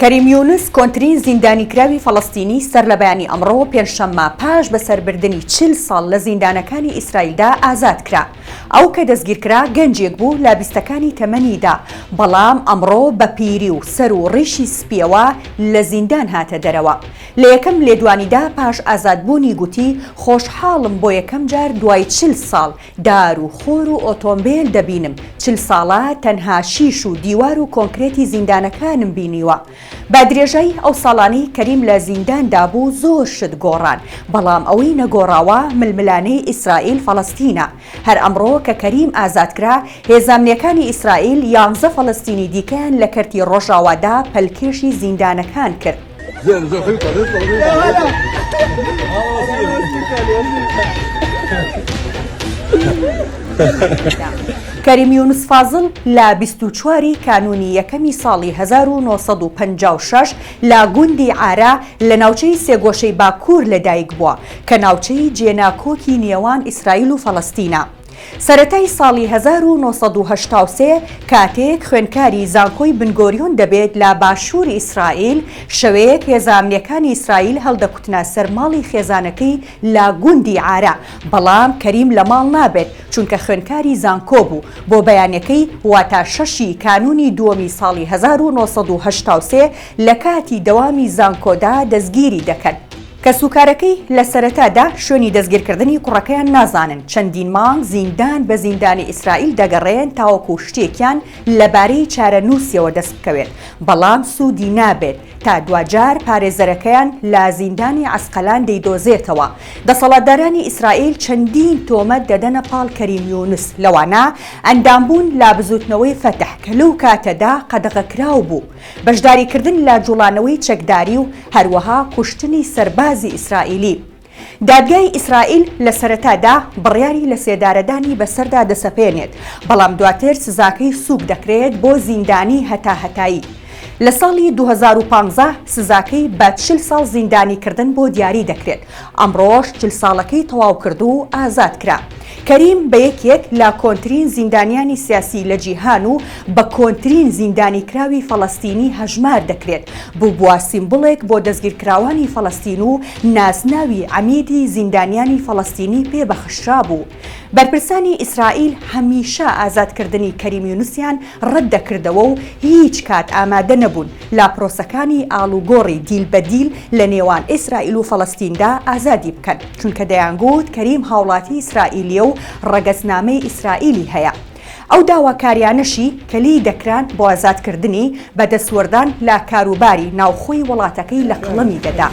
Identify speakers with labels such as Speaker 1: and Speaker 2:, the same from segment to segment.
Speaker 1: کەریم یونس کۆنترین زیندانیکراوی فەڵەستینی سەر لە بەیانی ئەمڕۆ پێنجشەممە پاش بەسەربردننی 40 ساڵ لە زیندانەکانی ئیسرائیلدا ئازاد کرا. ئەو کە دەستگیرکرا گەنجێک بوو لە بیستەکانی تەمەنیدا، بەڵام ئەمڕۆ بە پیری و سەر و ڕیشی سپیەوە لە زیندان هاتە دەرەوە. لە یەکەم لێدوانیدا پاش ئازادبوونی گوتی خۆشحاڵم بۆ یەکەم جار دوای 40 ساڵ دار و خۆر و ئۆتۆمبیل دەبینم. 40 ساڵە تەنها شیش و دیوار و کۆنکرێتی زیندانەکانم بینیوە. با درێژەی ئەو ساڵانەی کەریم لە زینداندا بوو زۆر شت گۆڕان، بەڵام ئەوەی نەگۆڕاوە ململانەی ئیسرائیل فەڵەستینە. هەر ئەمڕۆ کە کەریم ئازادکرا، هێزانمنیەکانی ئیسرائیل 11 فەڵەستینی دیکەیان لە کەرتی ڕۆژاوادا پەلکێشی زیندانەکان کرد. کەریم یونس فازڵ لە 24 کانونی یەکەمی ساڵی 1956 لە گوندی عارە لە ناوچەی سێگۆشەی باکوور لەدایک بووە کە ناوچەی جێناکۆکی نێوان ئیسرائیل و فەڵەستینە. سەرەتای ساڵی 1983 کاتێک خوێندکاری زانکۆی بنگۆریۆن دەبێت لە باشووری ئیسرائیل، شەوەیەک هێزانمنیەکانی ئیسرائیل هەڵدەکوتنە سەر ماڵی خێزانەکەی لە گوندی عارە، بەڵام کەریم لە ماڵ نابێت چونکە خوێندکاری زانکۆ بوو. بۆ بەیانەکەی واتە 6 کانونی دووەمی ساڵی 1983 لە کاتی دەوامی زانکۆدا دەستگیری دەکەن. کە سوکارەکەی لە سەرەتادا شوێنی دەستگیرکردنی کوڕەکەیان نازانن. چەندین مانگ زیندان بە زیندانی ئیسرائیل دەگەڕێن تاوەکو شتێکیان لەبارەی چارەنووسیەوە دەست بکەوێت، بەڵام سوودی نابێت تا دوجار پارێزەرەکەیان لە زیندانی عەسقەلان دەیدۆزێتەوە. دەسەڵاتدارانی ئیسرائیل چەندین تۆمەت دەدەنە پاڵ کەریم یونس، لەوانە ئەندامبوون لا بزوتنەوەی فەتح کە لەو کاتەدا قەدەغەکراو بوو، بەشداریکردن لە جوڵانەوەی چەکداری و هەروەها کوشتنی سەربازی ئیسرائیلی. دادگای ئیسرائیل لە سەرەتادا بڕیاری لە سێدارەدانی بەسەردا دەسەپێنێت، بەڵام دواتر سزاکەی سووک دەکرێت بۆ زیندانی هەتاهەتایی. لە ساڵی 2015 سزاکەی بە 40 ساڵ زیندانیکردن بۆ دیاری دەکرێت. ئەمڕۆژ 40 ساڵەکەی تەواو کرد و ئازاد کرا. کەریم بە یەکێک لە کۆنترین زیندانیانی سیاسی لە جیهان و بە کۆنترین زیندانیکراوی فەڵەستینی هەژمار دەکرێت. بووە سیمبڵێک بۆ دەستگیرکراوانی فەڵەستین و ناسناوی عەمیدی زیندانیانی فەڵەستینی پێبەخشرا بوو. بەرپرسانی ئیسرائیل هەمیشە ئازادکردنی کەریم یونسیان ڕەت دەکردەوە و هیچ کات ئامادە نەبوون لا پرۆسەکانی ئاڵوگۆڕی دیل بە دیل لە نێوان ئیسرائیل و فەڵەستیندا ئازادی بکەن، چونکە دەیانگوت کەریم هاوڵاتی ئیسرائیلیە و ڕەگەزنامەی ئیسرائیلی هەیە. ئەو داواکاریانەشی کە لی دەکران بۆ ئازادکردنی بەدەسوەردان لە کاروباری ناوخۆی وڵاتەکەی لە قەڵەمی دەدا.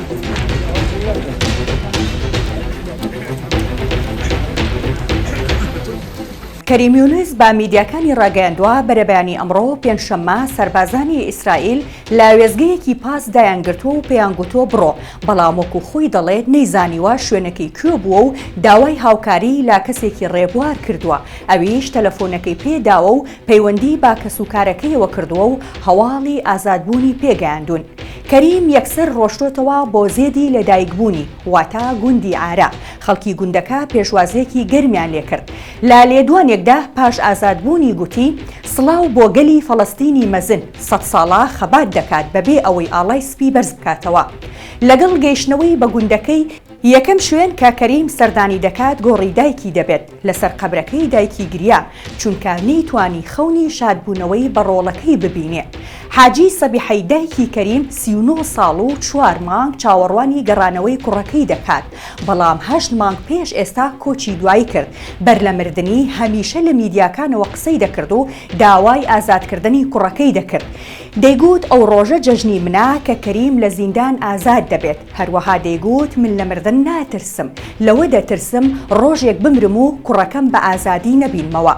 Speaker 1: کەریم یونس با میدیاکانی ڕاگەیاندووە بەرەبەیانی ئەمڕۆ پێنجشەممە سەربازانی ئیسرائیل لە وێزگەیەکی پاس دایانگرتووە و پێیان گوتووە بڕۆ، بەڵام وەکو خۆی دەڵێت نەیزانیوە شوێنەکەی کوێ بووە و داوای هاوکاری لا کەسێکی ڕێبوار کردووە. ئەویش تەلەفۆنەکەی پێداوە و پەیوەندی با کەسوکارەکەیەوە کردووە و هەواڵی ئازادبوونی پێگەیاندون. کەریم یەکسەر ڕۆشتۆتەوە بۆ زێدی لەدایکبوونی، واتە گوندی عارە. خەڵکی گوندەکە پێشوازیەکی گەرمیان لێکرد. لە لێدوانێکدا پاش ئازادبوونی گوتی سڵاو بۆ گەلی فەڵەستینی مەزن 100 ساڵە خەبات دەکات بەبێ ئەوەی ئاڵای سپی بەرز بکاتەوە. لەگەڵ گەیشتنەوەی بە گوندەکەی یەکەم شوێن کە کەریم سەردانی دەکات گۆڕی دایکی دەبێت لەسەر قەبرەکەی دایکی گریا، چونکە نەیتوانی خەونی شادبوونەوەی بە ڕۆڵەکەی ببینێ. حاجی سەبیحەی دایکی کەریم 39 ساڵ و 4 مانگ چاوەڕوانی گەڕانەوەی کوڕەکەی دەکات، بەڵام 8 مانگ پێش ئێستا کۆچی دوایی کرد. بەر لە مردنی هەمیشە لە میدیاکانەوە قسەی دەکرد و داوای ئازادکردنی کوڕەکەی دەکرد. دەیگوت ئەو ڕۆژە جەژنی منە کە کەریم لە زیندان ئازاد دەبێت. هەروەها دەیگوت من لە مردن ناترسم، لەوە دەترسم ڕۆژێک بمرم و کوڕەکەم بە ئازادی نەبینمەوە.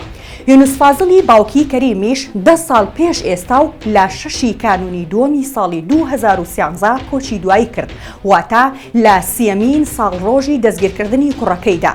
Speaker 1: یونس فازڵی باوکی کەریمیش 10 ساڵ پێش ئێستا و لە 6 کانونی دووەمی ساڵی 2013 کۆچی دوایی کرد، واتە لە 30مین ساڵڕۆژی دەستگیرکردنی کوڕەکەیدا.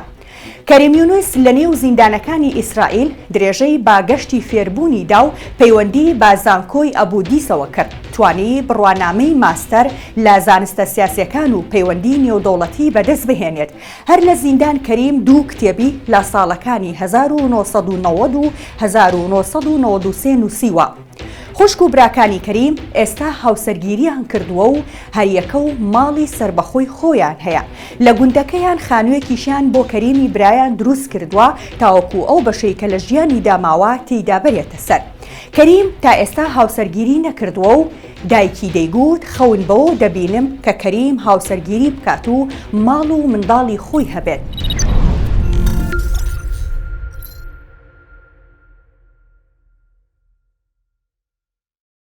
Speaker 1: کەریم یونس لە نێو زیندانەکانی ئیسرائیل درێژەی باگەشتی فێربوونیدا و پەیوەندی با زانکۆی ئەبوودیسەوە کرد. توانی بڕوانامەی ماستەر لە زانستە سیاسیەکان و پەیوەندی نێودەوڵەتی بەدەست بهێنێت. هەر لە زیندان کەریم 2 کتێبی لە ساڵەکانی 1990 و 1993 نووسیوە. خوشک و براکانی کەریم ئێستا هاوسەرگیریان کردووە و هەریەکە و ماڵی سربەخۆی خۆیان هەیە. لە گوندەکەیان خانوویەکیشیان بۆ کەریمی برایان دروست کردووە تاوەکو ئەو بەشەی کە لە ژیانی داماوە تێیدا بەرێتە سەر. کەریم تا ئێستا هاوسەرگیری نەکردووە و دایکی دەیگوت خەون بەوە دەبینم کە کەریم هاوسەرگیری بکات و ماڵ و منداڵی خۆی هەبێت.